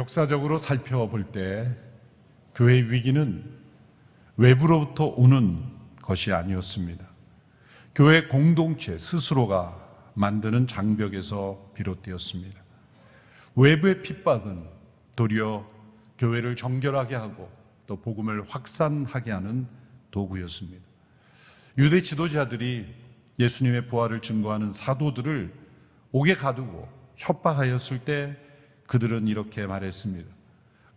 역사적으로 살펴볼 때 교회의 위기는 외부로부터 오는 것이 아니었습니다. 교회 공동체 스스로가 만드는 장벽에서 비롯되었습니다. 외부의 핍박은 도리어 교회를 정결하게 하고 또 복음을 확산하게 하는 도구였습니다. 유대 지도자들이 예수님의 부활을 증거하는 사도들을 옥에 가두고 협박하였을 때 그들은 이렇게 말했습니다.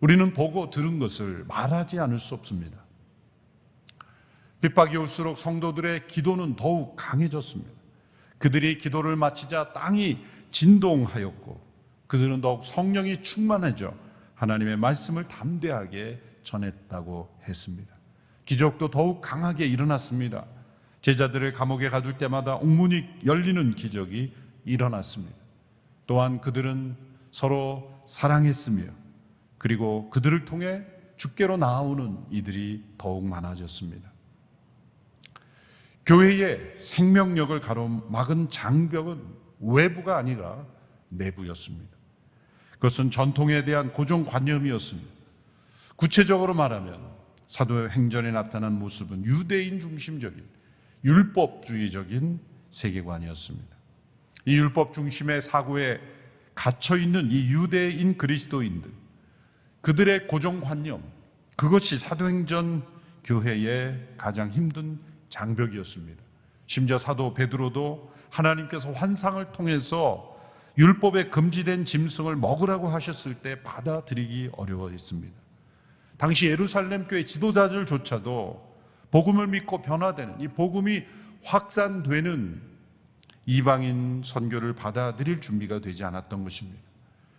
우리는 보고 들은 것을 말하지 않을 수 없습니다. 핍박이 올수록 성도들의 기도는 더욱 강해졌습니다. 그들이 기도를 마치자 땅이 진동하였고 그들은 더욱 성령이 충만해져 하나님의 말씀을 담대하게 전했다고 했습니다. 기적도 더욱 강하게 일어났습니다. 제자들을 감옥에 가둘 때마다 옥문이 열리는 기적이 일어났습니다. 또한 그들은 서로 사랑했으며 그리고 그들을 통해 주께로 나아오는 이들이 더욱 많아졌습니다. 교회의 생명력을 가로막은 장벽은 외부가 아니라 내부였습니다. 그것은 전통에 대한 고정관념이었습니다. 구체적으로 말하면 사도행전에 나타난 모습은 유대인 중심적인 율법주의적인 세계관이었습니다. 이 율법 중심의 사고에 갇혀있는 이 유대인 그리스도인들, 그들의 고정관념, 그것이 사도행전 교회의 가장 힘든 장벽이었습니다. 심지어 사도 베드로도 하나님께서 환상을 통해서 율법에 금지된 짐승을 먹으라고 하셨을 때 받아들이기 어려워했습니다. 당시 예루살렘 교회 지도자들조차도 복음을 믿고 변화되는 이 복음이 확산되는 이방인 선교를 받아들일 준비가 되지 않았던 것입니다.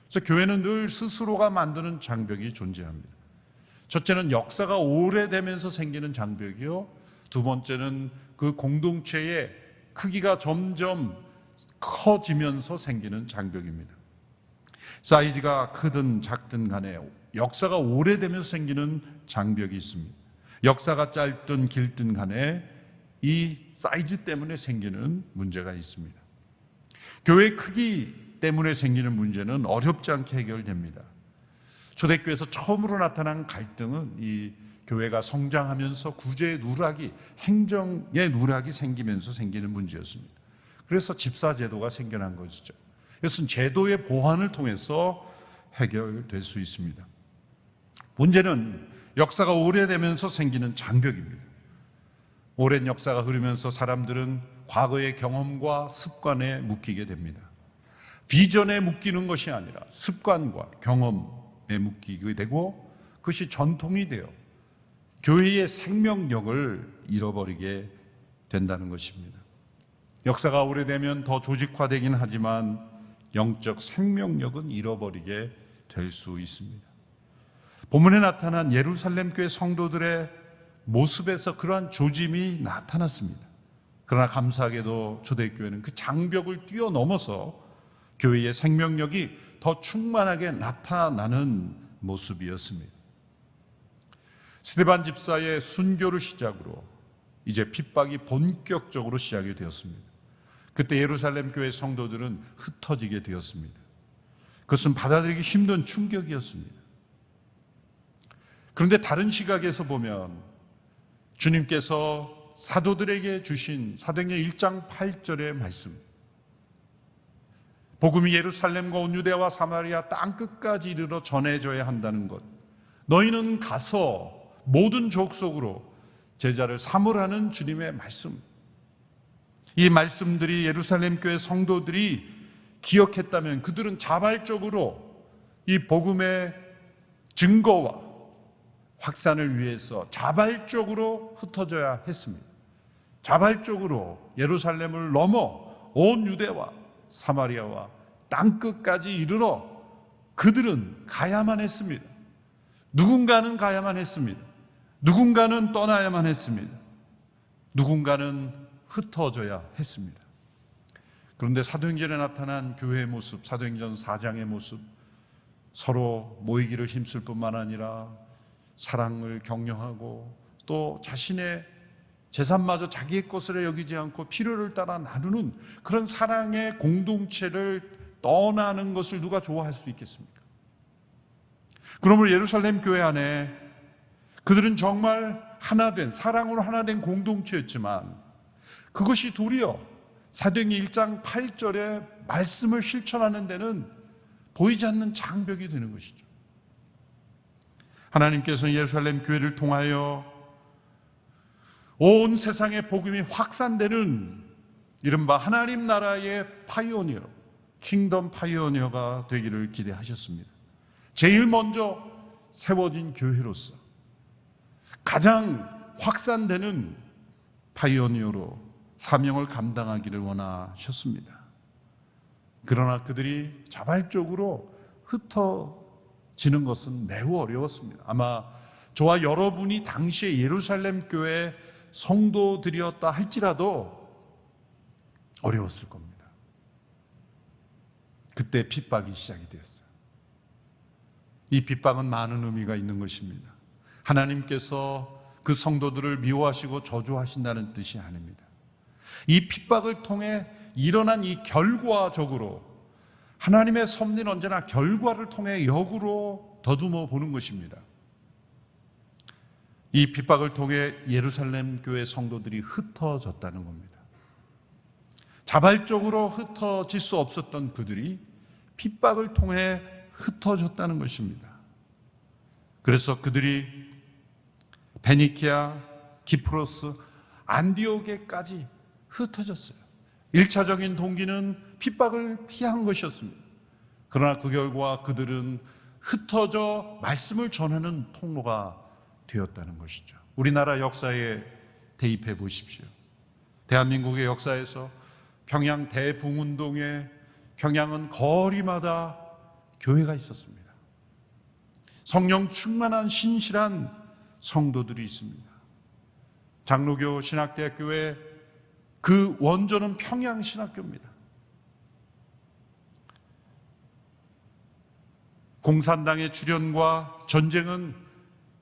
그래서 교회는 늘 스스로가 만드는 장벽이 존재합니다. 첫째는 역사가 오래되면서 생기는 장벽이요, 두 번째는 그 공동체의 크기가 점점 커지면서 생기는 장벽입니다. 사이즈가 크든 작든 간에 역사가 오래되면서 생기는 장벽이 있습니다. 역사가 짧든 길든 간에 이 사이즈 때문에 생기는 문제가 있습니다. 교회의 크기 때문에 생기는 문제는 어렵지 않게 해결됩니다. 초대교회에서 처음으로 나타난 갈등은 이 교회가 성장하면서 구제의 누락이, 행정의 누락이 생기면서 생기는 문제였습니다. 그래서 집사제도가 생겨난 것이죠. 이것은 제도의 보완을 통해서 해결될 수 있습니다. 문제는 역사가 오래되면서 생기는 장벽입니다. 오랜 역사가 흐르면서 사람들은 과거의 경험과 습관에 묶이게 됩니다. 비전에 묶이는 것이 아니라 습관과 경험에 묶이게 되고 그것이 전통이 되어 교회의 생명력을 잃어버리게 된다는 것입니다. 역사가 오래되면 더 조직화되긴 하지만 영적 생명력은 잃어버리게 될 수 있습니다. 본문에 나타난 예루살렘 교회 성도들의 모습에서 그러한 조짐이 나타났습니다. 그러나 감사하게도 초대교회는 그 장벽을 뛰어넘어서 교회의 생명력이 더 충만하게 나타나는 모습이었습니다. 스데반 집사의 순교를 시작으로 이제 핍박이 본격적으로 시작이 되었습니다. 그때 예루살렘 교회 성도들은 흩어지게 되었습니다. 그것은 받아들이기 힘든 충격이었습니다. 그런데 다른 시각에서 보면 주님께서 사도들에게 주신 사도행전 1장 8절의 말씀, 복음이 예루살렘과 온 유대와 사마리아 땅끝까지 이르러 전해져야 한다는 것, 너희는 가서 모든 족속으로 제자를 삼으라는 주님의 말씀, 이 말씀들이 예루살렘 교회 성도들이 기억했다면 그들은 자발적으로 이 복음의 증거와 확산을 위해서 자발적으로 흩어져야 했습니다. 자발적으로 예루살렘을 넘어 온 유대와 사마리아와 땅끝까지 이르러 그들은 가야만 했습니다. 누군가는 가야만 했습니다. 누군가는 떠나야만 했습니다. 누군가는 흩어져야 했습니다. 그런데 사도행전에 나타난 교회의 모습, 사도행전 4장의 모습, 서로 모이기를 힘쓸 뿐만 아니라 사랑을 격려하고 또 자신의 재산마저 자기의 것으로 여기지 않고 필요를 따라 나누는 그런 사랑의 공동체를 떠나는 것을 누가 좋아할 수 있겠습니까? 그러므로 예루살렘 교회 안에 그들은 정말 하나된, 사랑으로 하나된 공동체였지만 그것이 도리어 사도행전 1장 8절의 말씀을 실천하는 데는 보이지 않는 장벽이 되는 것이죠. 하나님께서는 예루살렘 교회를 통하여 온 세상에 복음이 확산되는 이른바 하나님 나라의 파이오니어, 킹덤 파이오니어가 되기를 기대하셨습니다. 제일 먼저 세워진 교회로서 가장 확산되는 파이오니어로 사명을 감당하기를 원하셨습니다. 그러나 그들이 자발적으로 흩어지는 것은 매우 어려웠습니다. 아마 저와 여러분이 당시에 예루살렘 교회 성도들이었다 할지라도 어려웠을 겁니다. 그때 핍박이 시작이 되었어요. 이 핍박은 많은 의미가 있는 것입니다. 하나님께서 그 성도들을 미워하시고 저주하신다는 뜻이 아닙니다. 이 핍박을 통해 일어난 이 결과적으로 하나님의 섭리는 언제나 결과를 통해 역으로 더듬어 보는 것입니다. 이 핍박을 통해 예루살렘 교회 성도들이 흩어졌다는 겁니다. 자발적으로 흩어질 수 없었던 그들이 핍박을 통해 흩어졌다는 것입니다. 그래서 그들이 베니키아, 기프로스, 안디오게까지 흩어졌어요. 1차적인 동기는 핍박을 피한 것이었습니다. 그러나 그 결과 그들은 흩어져 말씀을 전하는 통로가 되었다는 것이죠. 우리나라 역사에 대입해 보십시오. 대한민국의 역사에서 평양 대붕운동에 평양은 거리마다 교회가 있었습니다. 성령 충만한 신실한 성도들이 있습니다. 장로교 신학대학교의 그 원조는 평양신학교입니다. 공산당의 출현과 전쟁은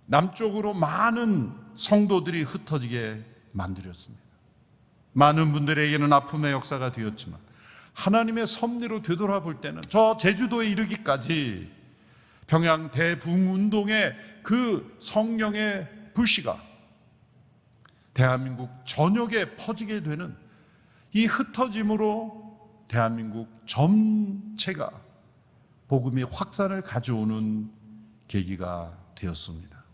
남쪽으로 많은 성도들이 흩어지게 만들었습니다. 많은 분들에게는 아픔의 역사가 되었지만 하나님의 섭리로 되돌아볼 때는 저 제주도에 이르기까지 평양 대붕운동의 그 성령의 불씨가 대한민국 전역에 퍼지게 되는 이 흩어짐으로 대한민국 전체가 복음의 확산을 가져오는 계기가 되었습니다.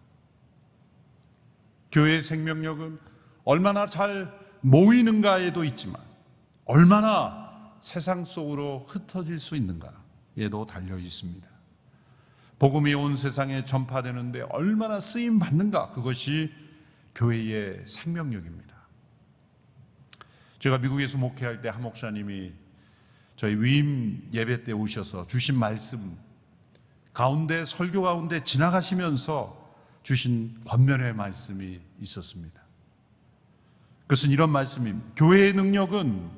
교회의 생명력은 얼마나 잘 모이는가에도 있지만 얼마나 세상 속으로 흩어질 수 있는가에도 달려 있습니다. 복음이 온 세상에 전파되는데 얼마나 쓰임 받는가, 그것이 교회의 생명력입니다. 제가 미국에서 목회할 때 한 목사님이 저희 위임 예배 때 오셔서 주신 말씀 가운데, 설교 가운데 지나가시면서 주신 권면의 말씀이 있었습니다. 그것은 이런 말씀입니다. 교회의 능력은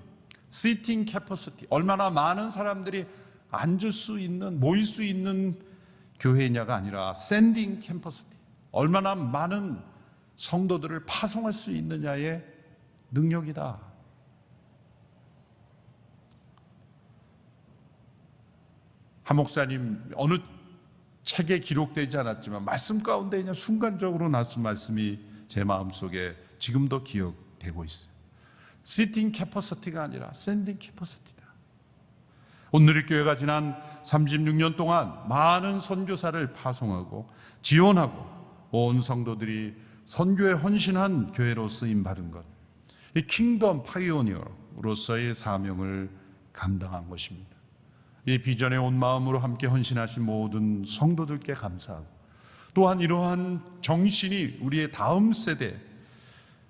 seating capacity, 얼마나 많은 사람들이 앉을 수 있는, 모일 수 있는 교회냐가 아니라 sending capacity, 얼마나 많은 성도들을 파송할 수 있느냐의 능력이다. 한 목사님 어느 책에 기록되지 않았지만 말씀 가운데 그냥 순간적으로 나온 말씀이 제 마음속에 지금도 기억되고 있어요. Sitting capacity가 아니라 Sending capacity다. 오늘의 교회가 지난 36년 동안 많은 선교사를 파송하고 지원하고 온 성도들이 선교에 헌신한 교회로 쓰임받은 것, 이 킹덤 파이오니어로서의 사명을 감당한 것입니다. 이 비전에 온 마음으로 함께 헌신하신 모든 성도들께 감사하고, 또한 이러한 정신이 우리의 다음 세대,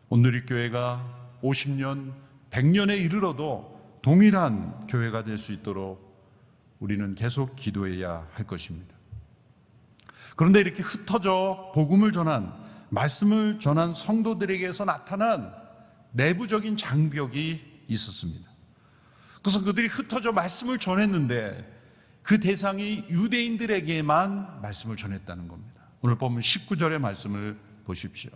오늘의 교회가 50년, 100년에 이르러도 동일한 교회가 될 수 있도록 우리는 계속 기도해야 할 것입니다. 그런데 이렇게 흩어져 복음을 전한, 말씀을 전한 성도들에게서 나타난 내부적인 장벽이 있었습니다. 그래서 그들이 흩어져 말씀을 전했는데 그 대상이 유대인들에게만 말씀을 전했다는 겁니다. 오늘 본문 19절의 말씀을 보십시오.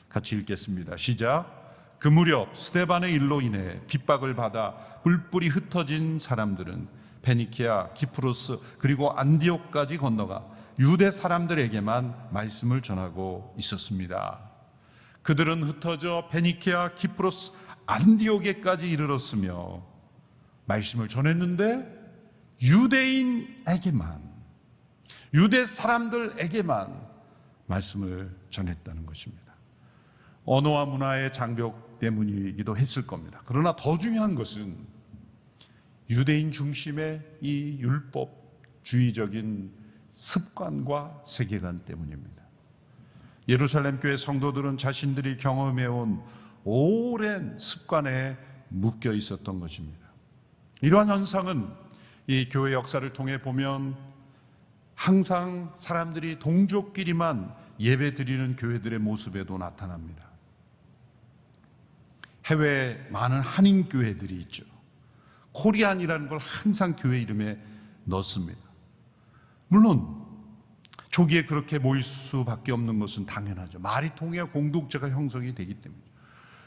같이 읽겠습니다. 시작. 그 무렵 스데반의 일로 인해 핍박을 받아 뿔뿔이 흩어진 사람들은 페니키아, 기프로스 그리고 안디옥까지 건너가 유대 사람들에게만 말씀을 전하고 있었습니다. 그들은 흩어져 베니케아, 키프로스, 안디옥에까지 이르렀으며 말씀을 전했는데 유대인에게만, 유대 사람들에게만 말씀을 전했다는 것입니다. 언어와 문화의 장벽 때문이기도 했을 겁니다. 그러나 더 중요한 것은 유대인 중심의 이 율법주의적인 습관과 세계관 때문입니다. 예루살렘 교회 성도들은 자신들이 경험해온 오랜 습관에 묶여 있었던 것입니다. 이러한 현상은 이 교회 역사를 통해 보면 항상 사람들이 동족끼리만 예배 드리는 교회들의 모습에도 나타납니다. 해외에 많은 한인 교회들이 있죠. 코리안이라는 걸 항상 교회 이름에 넣습니다. 물론 초기에 그렇게 모일 수밖에 없는 것은 당연하죠. 말이 통해야 공동체가 형성이 되기 때문이죠.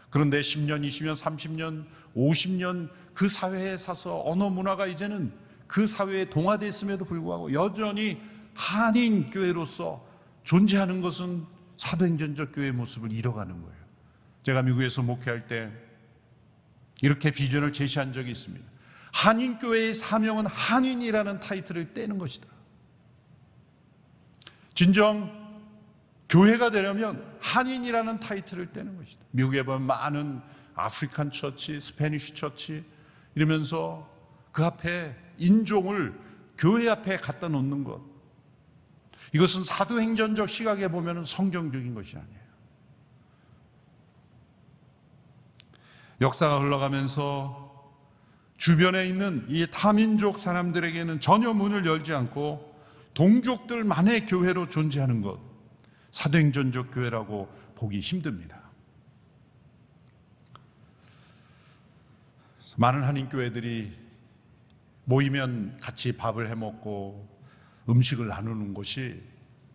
그런데 10년, 20년, 30년, 50년 그 사회에 사서 언어 문화가 이제는 그 사회에 동화됐음에도 불구하고 여전히 한인 교회로서 존재하는 것은 사도행전적 교회의 모습을 잃어가는 거예요. 제가 미국에서 목회할 때 이렇게 비전을 제시한 적이 있습니다. 한인 교회의 사명은 한인이라는 타이틀을 떼는 것이다. 진정 교회가 되려면 한인이라는 타이틀을 떼는 것이다. 미국에 보면 많은 아프리칸 처치, 스페니쉬 처치 이러면서 그 앞에 인종을 교회 앞에 갖다 놓는 것, 이것은 사도행전적 시각에 보면 성경적인 것이 아니에요. 역사가 흘러가면서 주변에 있는 이 타민족 사람들에게는 전혀 문을 열지 않고 동족들만의 교회로 존재하는 것, 사도행전적 교회라고 보기 힘듭니다. 많은 한인 교회들이 모이면 같이 밥을 해먹고 음식을 나누는 것이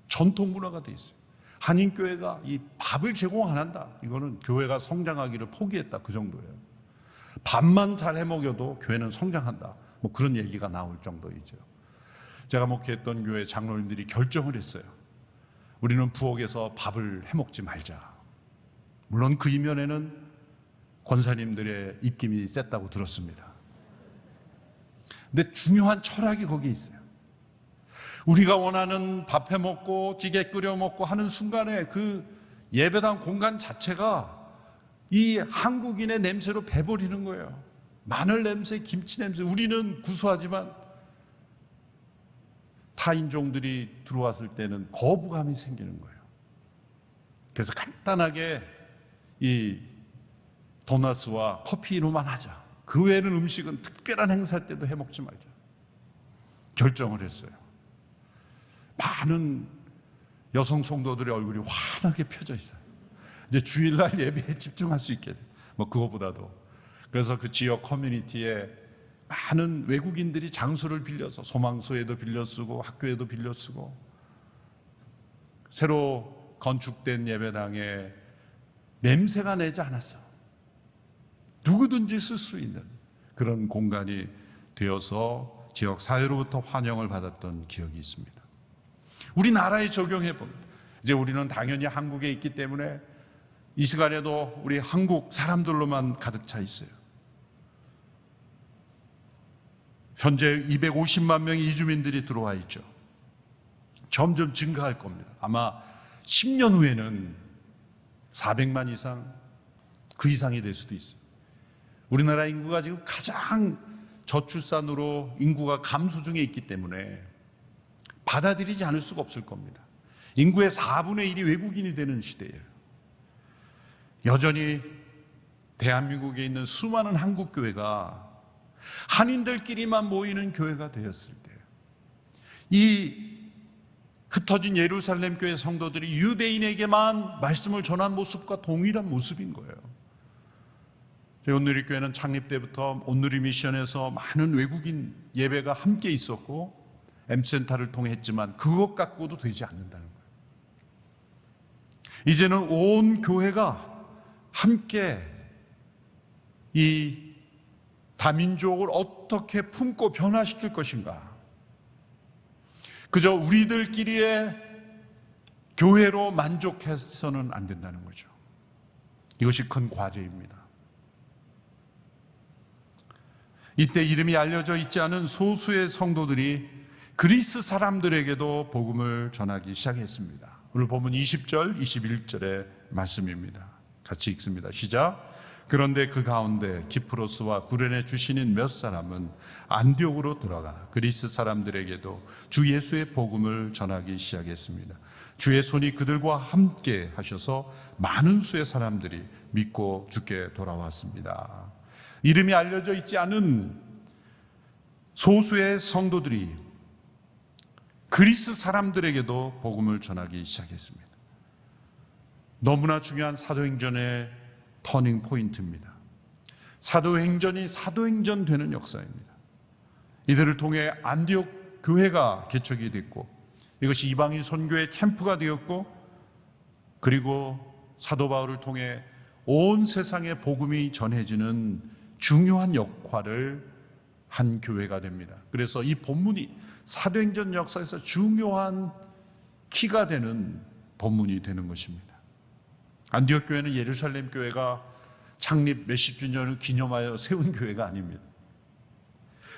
전통 문화가 돼 있어요. 한인 교회가 이 밥을 제공 안 한다, 이거는 교회가 성장하기를 포기했다, 그 정도예요. 밥만 잘 해먹여도 교회는 성장한다, 뭐 그런 얘기가 나올 정도이죠. 제가 목회했던 교회 장로님들이 결정을 했어요. 우리는 부엌에서 밥을 해먹지 말자. 물론 그 이면에는 권사님들의 입김이 셌다고 들었습니다. 근데 중요한 철학이 거기에 있어요. 우리가 원하는 밥 해먹고 찌개 끓여 먹고 하는 순간에 그 예배당 공간 자체가 이 한국인의 냄새로 배버리는 거예요. 마늘 냄새, 김치 냄새. 우리는 구수하지만 타인종들이 들어왔을 때는 거부감이 생기는 거예요. 그래서 간단하게 이 도넛과 커피로만 하자. 그 외에는 음식은 특별한 행사 때도 해먹지 말자. 결정을 했어요. 많은 여성 성도들의 얼굴이 환하게 펴져 있어요. 이제 주일날 예배에 집중할 수 있게 돼. 뭐 그거보다도. 그래서 그 지역 커뮤니티에 많은 외국인들이 장소를 빌려서 소망소에도 빌려 쓰고 학교에도 빌려 쓰고 새로 건축된 예배당에 냄새가 내지 않았어. 누구든지 쓸 수 있는 그런 공간이 되어서 지역 사회로부터 환영을 받았던 기억이 있습니다. 우리나라에 적용해 보면 이제 우리는 당연히 한국에 있기 때문에 이 시간에도 우리 한국 사람들로만 가득 차 있어요. 현재 250만 명의 이주민들이 들어와 있죠. 점점 증가할 겁니다. 아마 10년 후에는 400만 이상, 그 이상이 될 수도 있어요. 우리나라 인구가 지금 가장 저출산으로 인구가 감소 중에 있기 때문에 받아들이지 않을 수가 없을 겁니다. 인구의 4분의 1이 외국인이 되는 시대예요. 여전히 대한민국에 있는 수많은 한국 교회가 한인들끼리만 모이는 교회가 되었을 때, 이 흩어진 예루살렘 교회 성도들이 유대인에게만 말씀을 전한 모습과 동일한 모습인 거예요. 저희 온누리교회는 창립 때부터 온누리 미션에서 많은 외국인 예배가 함께 있었고 M센터를 통해 했지만 그것 갖고도 되지 않는다는 거예요. 이제는 온 교회가 함께 이 다민족을 어떻게 품고 변화시킬 것인가, 그저 우리들끼리의 교회로 만족해서는 안 된다는 거죠. 이것이 큰 과제입니다. 이때 이름이 알려져 있지 않은 소수의 성도들이 그리스 사람들에게도 복음을 전하기 시작했습니다. 오늘 본문 20절, 21절의 말씀입니다. 같이 읽습니다. 시작. 그런데 그 가운데 키프로스와 구레네 주신인 몇 사람은 안디옥으로 들어가 그리스 사람들에게도 주 예수의 복음을 전하기 시작했습니다. 주의 손이 그들과 함께 하셔서 많은 수의 사람들이 믿고 주께 돌아왔습니다. 이름이 알려져 있지 않은 소수의 성도들이 그리스 사람들에게도 복음을 전하기 시작했습니다. 너무나 중요한 사도행전의 터닝 포인트입니다. 사도행전이 사도행전 되는 역사입니다. 이들을 통해 안디옥 교회가 개척이 됐고 이것이 이방인 선교의 캠프가 되었고 그리고 사도 바울을 통해 온 세상에 복음이 전해지는 중요한 역할을 한 교회가 됩니다. 그래서 이 본문이 사도행전 역사에서 중요한 키가 되는 본문이 되는 것입니다. 안디옥 교회는 예루살렘 교회가 창립 몇십 주년을 기념하여 세운 교회가 아닙니다.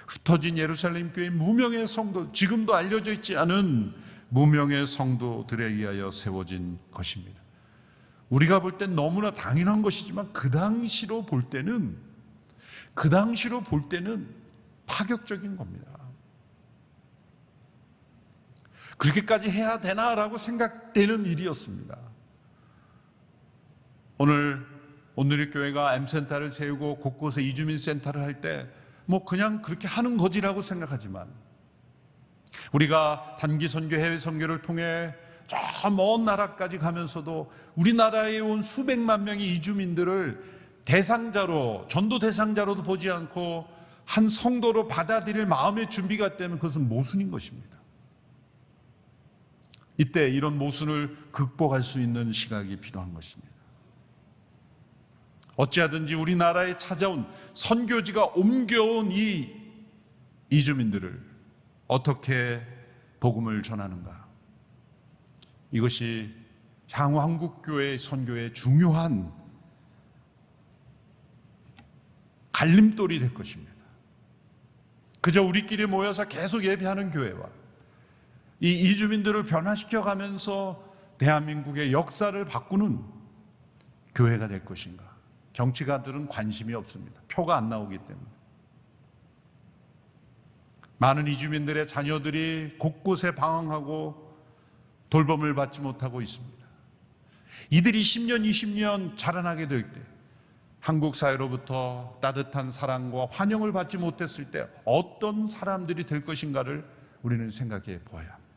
흩어진 예루살렘 교회의 무명의 성도, 지금도 알려져 있지 않은 무명의 성도들에 의하여 세워진 것입니다. 우리가 볼 땐 너무나 당연한 것이지만 그 당시로 볼 때는 파격적인 겁니다. 그렇게까지 해야 되나라고 생각되는 일이었습니다. 오늘의 교회가 M센터를 세우고 곳곳에 이주민 센터를 할 때 그냥 그렇게 하는 거지라고 생각하지만 우리가 단기 선교, 해외 선교를 통해 저 먼 나라까지 가면서도 우리나라에 온 수백만 명의 이주민들을 대상자로, 전도 대상자로도 보지 않고 한 성도로 받아들일 마음의 준비가 되면 그것은 모순인 것입니다. 이때 이런 모순을 극복할 수 있는 시각이 필요한 것입니다. 어찌하든지 우리나라에 찾아온 선교지가 옮겨온 이 이주민들을 어떻게 복음을 전하는가? 이것이 향후 한국교회 선교의 중요한 갈림돌이 될 것입니다. 그저 우리끼리 모여서 계속 예배하는 교회와 이 이주민들을 변화시켜 가면서 대한민국의 역사를 바꾸는 교회가 될 것인가? 정치가들은 관심이 없습니다. 표가 안 나오기 때문에. 많은 이주민들의 자녀들이 곳곳에 방황하고 돌봄을 받지 못하고 있습니다. 이들이 10년, 20년 자라나게 될 때 한국 사회로부터 따뜻한 사랑과 환영을 받지 못했을 때 어떤 사람들이 될 것인가를 우리는 생각해 보아야 합니다.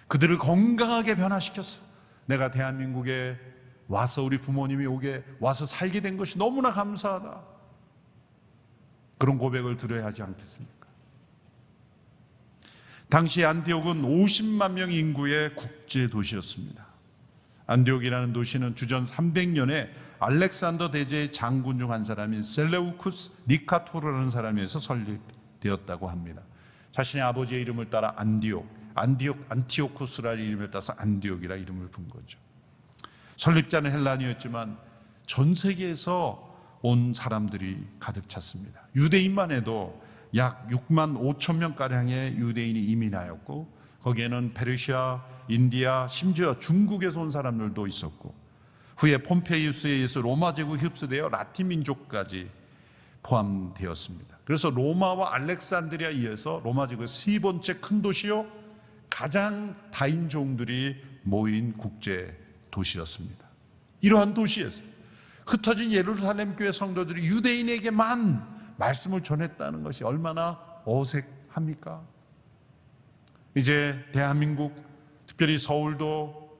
그들을 건강하게 변화시켰어. 내가 대한민국에 와서 우리 부모님이 오게 와서 살게 된 것이 너무나 감사하다. 그런 고백을 들어야 하지 않겠습니까? 당시 안디옥은 50만 명 인구의 국제 도시였습니다. 안디옥이라는 도시는 주전 300년에 알렉산더 대제의 장군 중 한 사람인 셀레우쿠스 니카토르라는 사람에 의해서 설립되었다고 합니다. 자신의 아버지의 이름을 따라 안티오쿠스라는 이름을 따서 안디옥이라 이름을 분 거죠. 설립자는 헬란이었지만 전 세계에서 온 사람들이 가득 찼습니다. 유대인만 해도 약 6만 5천 명가량의 유대인이 이민하였고 거기에는 페르시아, 인디아, 심지어 중국에서 온 사람들도 있었고 후에 폼페이우스에 의해서 로마 제국에 흡수되어 라틴 민족까지 포함되었습니다. 그래서 로마와 알렉산드리아에 의해서 로마 제국의 세 번째 큰 도시요 가장 다인종들이 모인 국제 도시였습니다. 이러한 도시에서 흩어진 예루살렘 교회 성도들이 유대인에게만 말씀을 전했다는 것이 얼마나 어색합니까? 이제 대한민국, 특별히 서울도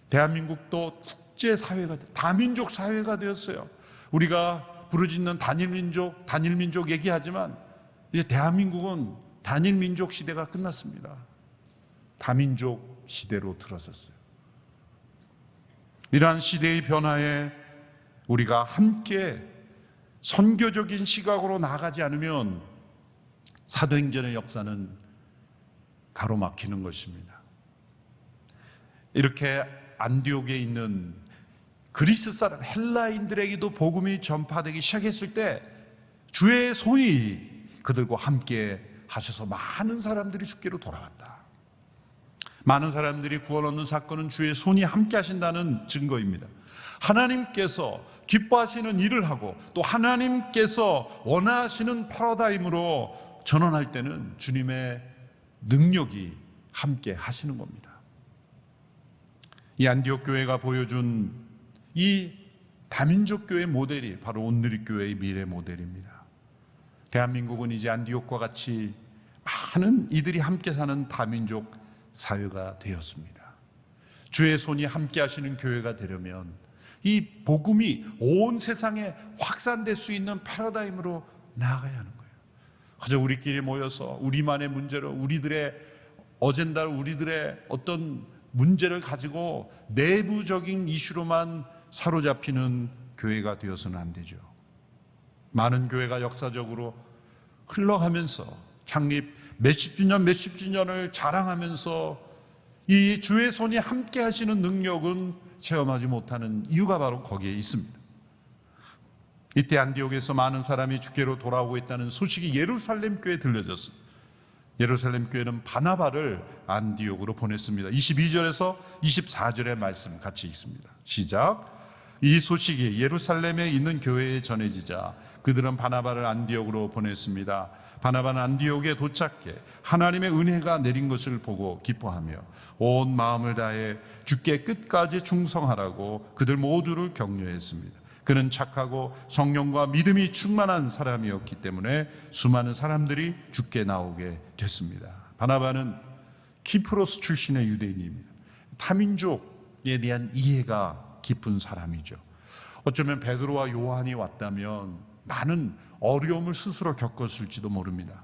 대한민국도 국제사회가, 다민족 사회가 되었어요. 우리가 부르짖는 단일민족 얘기하지만 이제 대한민국은 단일민족 시대가 끝났습니다. 다민족 시대로 들어섰어요. 이러한 시대의 변화에 우리가 함께 선교적인 시각으로 나아가지 않으면 사도행전의 역사는 가로막히는 것입니다. 이렇게 안디옥에 있는 그리스 사람 헬라인들에게도 복음이 전파되기 시작했을 때 주의 손이 그들과 함께 하셔서 많은 사람들이 주께로 돌아갔다. 많은 사람들이 구원 얻는 사건은 주의 손이 함께 하신다는 증거입니다. 하나님께서 기뻐하시는 일을 하고 또 하나님께서 원하시는 패러다임으로 전환할 때는 주님의 능력이 함께 하시는 겁니다. 이 안디옥 교회가 보여준 이 다민족 교회 모델이 바로 온누리교회의 미래 모델입니다. 대한민국은 이제 안디옥과 같이 많은 이들이 함께 사는 다민족 사회가 되었습니다. 주의 손이 함께 하시는 교회가 되려면 이 복음이 온 세상에 확산될 수 있는 패러다임으로 나아가야 하는 거예요. 그저 우리끼리 모여서 우리만의 문제로 우리들의 어젠다를 우리들의 어떤 문제를 가지고 내부적인 이슈로만 사로잡히는 교회가 되어서는 안 되죠. 많은 교회가 역사적으로 흘러가면서 창립 몇십 주년을 자랑하면서 이 주의 손이 함께 하시는 능력은 체험하지 못하는 이유가 바로 거기에 있습니다. 이때 안디옥에서 많은 사람이 주께로 돌아오고 있다는 소식이 예루살렘 교회에 들려졌습니다. 예루살렘 교회는 바나바를 안디옥으로 보냈습니다. 22절에서 24절의 말씀 같이 읽습니다. 시작. 이 소식이 예루살렘에 있는 교회에 전해지자 그들은 바나바를 안디옥으로 보냈습니다. 바나바는 안디옥에 도착해 하나님의 은혜가 내린 것을 보고 기뻐하며 온 마음을 다해 주께 끝까지 충성하라고 그들 모두를 격려했습니다. 그는 착하고 성령과 믿음이 충만한 사람이었기 때문에 수많은 사람들이 주께 나오게 됐습니다. 바나바는 키프로스 출신의 유대인입니다. 타민족에 대한 이해가 깊은 사람이죠. 어쩌면 베드로와 요한이 왔다면 많은 어려움을 스스로 겪었을지도 모릅니다.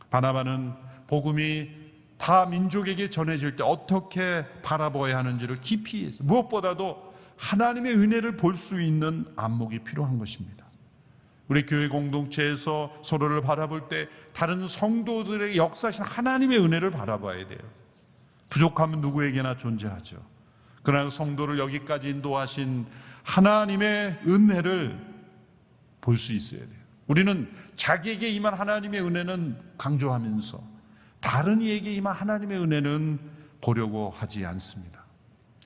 바나바는 복음이 타 민족에게 전해질 때 어떻게 바라보아야 하는지를 깊이 해서 무엇보다도 하나님의 은혜를 볼 수 있는 안목이 필요한 것입니다. 우리 교회 공동체에서 서로를 바라볼 때 다른 성도들의 역사신 하나님의 은혜를 바라봐야 돼요. 부족함은 누구에게나 존재하죠. 그러나 성도를 여기까지 인도하신 하나님의 은혜를 볼 수 있어야 돼요. 우리는 자기에게 임한 하나님의 은혜는 강조하면서 다른 이에게 임한 하나님의 은혜는 보려고 하지 않습니다.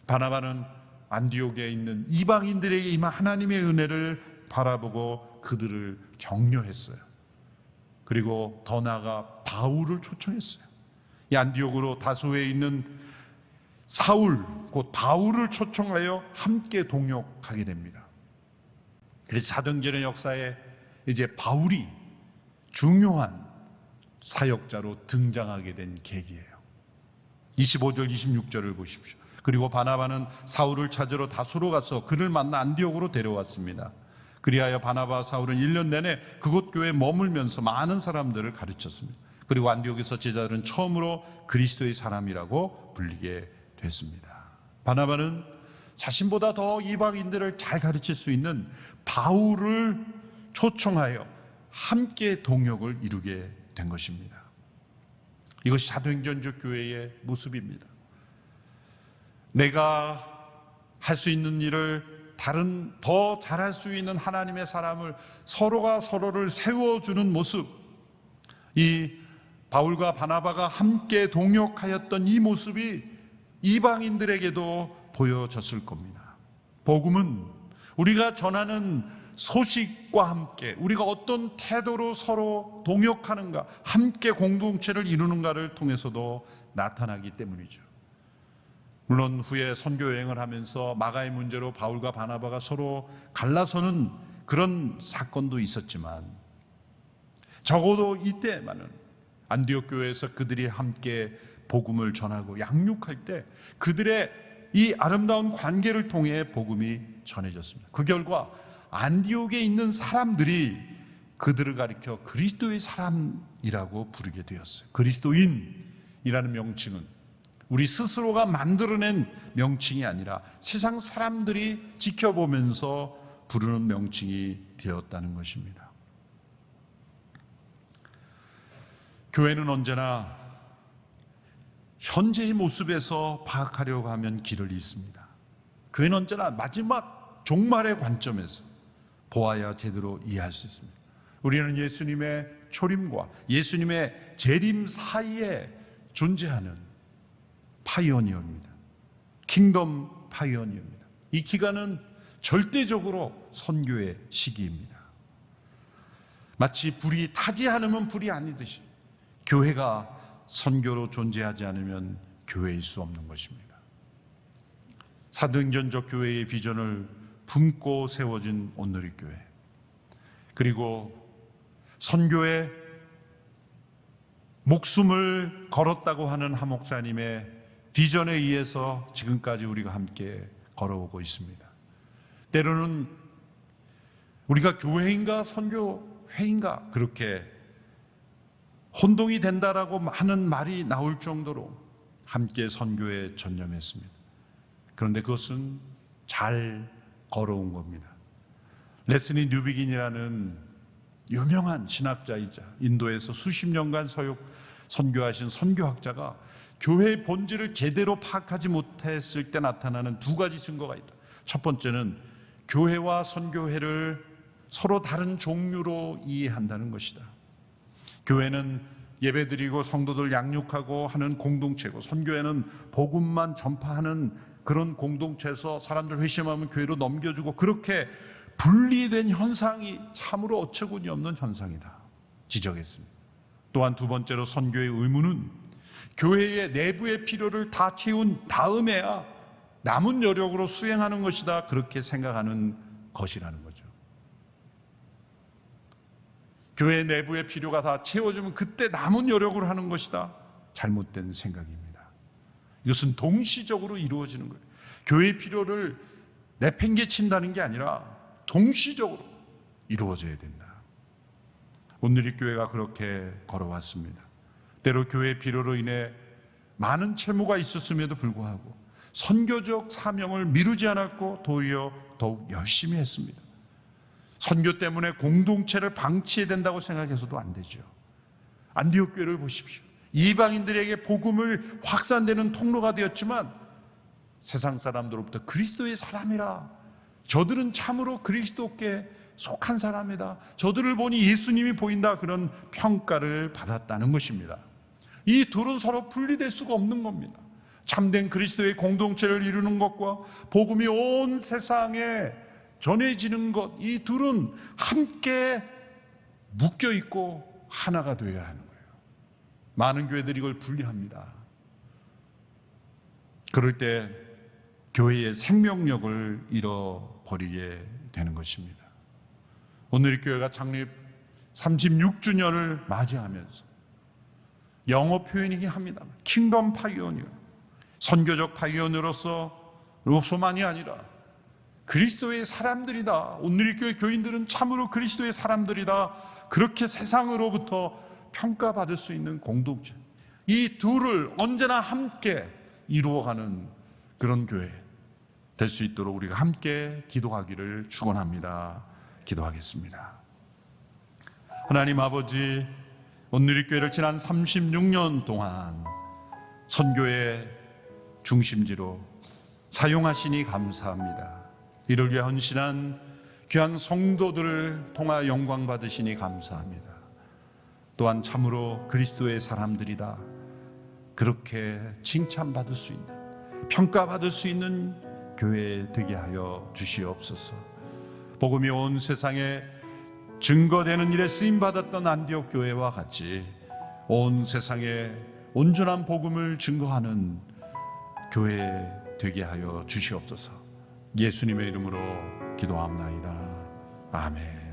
바나바는 안디옥에 있는 이방인들에게 임한 하나님의 은혜를 바라보고 그들을 격려했어요. 그리고 더 나아가 바울을 초청했어요. 이 안디옥으로 다소에 있는 사울, 곧 바울을 초청하여 함께 동역하게 됩니다. 그래서 사도행전의 역사에 이제 바울이 중요한 사역자로 등장하게 된 계기예요. 25절, 26절을 보십시오. 그리고 바나바는 사울을 찾으러 다소로 가서 그를 만나 안디옥으로 데려왔습니다. 그리하여 바나바와 사울은 1년 내내 그곳 교회에 머물면서 많은 사람들을 가르쳤습니다. 그리고 안디옥에서 제자들은 처음으로 그리스도의 사람이라고 불리게 됐습니다. 바나바는 자신보다 더 이방인들을 잘 가르칠 수 있는 바울을 초청하여 함께 동역을 이루게 된 것입니다. 이것이 사도행전적 교회의 모습입니다. 내가 할 수 있는 일을 다른 더 잘할 수 있는 하나님의 사람을 서로가 서로를 세워주는 모습, 이 바울과 바나바가 함께 동역하였던 이 모습이 이방인들에게도 보여졌을 겁니다. 복음은 우리가 전하는 소식과 함께 우리가 어떤 태도로 서로 동역하는가, 함께 공동체를 이루는가를 통해서도 나타나기 때문이죠. 물론 후에 선교 여행을 하면서 마가의 문제로 바울과 바나바가 서로 갈라서는 그런 사건도 있었지만 적어도 이때만은 안디옥 교회에서 그들이 함께 복음을 전하고 양육할 때 그들의 이 아름다운 관계를 통해 복음이 전해졌습니다. 그 결과 안디옥에 있는 사람들이 그들을 가리켜 그리스도의 사람이라고 부르게 되었어요. 그리스도인이라는 명칭은 우리 스스로가 만들어낸 명칭이 아니라 세상 사람들이 지켜보면서 부르는 명칭이 되었다는 것입니다. 교회는 언제나 현재의 모습에서 파악하려고 하면 길을 잃습니다. 교회는 언제나 마지막 종말의 관점에서 보아야 제대로 이해할 수 있습니다. 우리는 예수님의 초림과 예수님의 재림 사이에 존재하는 파이오니어입니다. 킹덤 파이오니어입니다. 이 기간은 절대적으로 선교의 시기입니다. 마치 불이 타지 않으면 불이 아니듯이 교회가 선교로 존재하지 않으면 교회일 수 없는 것입니다. 사도행전적 교회의 비전을 품고 세워진 온누리교회, 그리고 선교에 목숨을 걸었다고 하는 한 목사님의 비전에 의해서 지금까지 우리가 함께 걸어오고 있습니다. 때로는 우리가 교회인가 선교회인가 그렇게 혼동이 된다라고 하는 말이 나올 정도로 함께 선교에 전념했습니다. 그런데 그것은 잘 걸어온 겁니다. 레슬리 뉴비긴이라는 유명한 신학자이자 인도에서 수십 년간 선교하신 선교학자가 교회의 본질을 제대로 파악하지 못했을 때 나타나는 두 가지 증거가 있다. 첫 번째는 교회와 선교회를 서로 다른 종류로 이해한다는 것이다. 교회는 예배드리고 성도들 양육하고 하는 공동체고, 선교회는 복음만 전파하는 그런 공동체에서 사람들 회심하면 교회로 넘겨주고, 그렇게 분리된 현상이 참으로 어처구니 없는 현상이다 지적했습니다. 또한 두 번째로 선교의 의무는 교회의 내부의 필요를 다 채운 다음에야 남은 여력으로 수행하는 것이다, 그렇게 생각하는 것이라는 거죠. 교회 내부의 필요가 다 채워지면 그때 남은 여력으로 하는 것이다, 잘못된 생각입니다. 이것은 동시적으로 이루어지는 거예요. 교회의 필요를 내팽개친다는 게 아니라 동시적으로 이루어져야 된다. 오늘의 교회가 그렇게 걸어왔습니다. 때로 교회의 필요로 인해 많은 채무가 있었음에도 불구하고 선교적 사명을 미루지 않았고 도리어 더욱 열심히 했습니다. 선교 때문에 공동체를 방치해야 된다고 생각해서도 안 되죠. 안디옥 교회를 보십시오. 이방인들에게 복음을 확산되는 통로가 되었지만 세상 사람들로부터 그리스도의 사람이라, 저들은 참으로 그리스도께 속한 사람이다, 저들을 보니 예수님이 보인다, 그런 평가를 받았다는 것입니다. 이 둘은 서로 분리될 수가 없는 겁니다. 참된 그리스도의 공동체를 이루는 것과 복음이 온 세상에 전해지는 것, 이 둘은 함께 묶여 있고 하나가 되어야 하는 거예요. 많은 교회들이 이걸 분리합니다. 그럴 때 교회의 생명력을 잃어버리게 되는 것입니다. 오늘 교회가 창립 36주년을 맞이하면서 영어 표현이긴 합니다. 킹덤 파이오니어, 선교적 파이오니어로서만이 아니라 그리스도의 사람들이다. 오늘 교회 교인들은 참으로 그리스도의 사람들이다, 그렇게 세상으로부터 평가받을 수 있는 공동체, 이 둘을 언제나 함께 이루어가는 그런 교회 될 수 있도록 우리가 함께 기도하기를 축원합니다. 기도하겠습니다. 하나님 아버지, 오늘의 교회를 지난 36년 동안 선교의 중심지로 사용하시니 감사합니다. 이를 위해 헌신한 귀한 성도들을 통하여 영광 받으시니 감사합니다. 또한 참으로 그리스도의 사람들이다, 그렇게 칭찬받을 수 있는, 평가받을 수 있는 교회 되게 하여 주시옵소서. 복음이 온 세상에 증거되는 일에 쓰임받았던 안디옥 교회와 같이 온 세상에 온전한 복음을 증거하는 교회 되게 하여 주시옵소서. 예수님의 이름으로 기도합나이다. 아멘.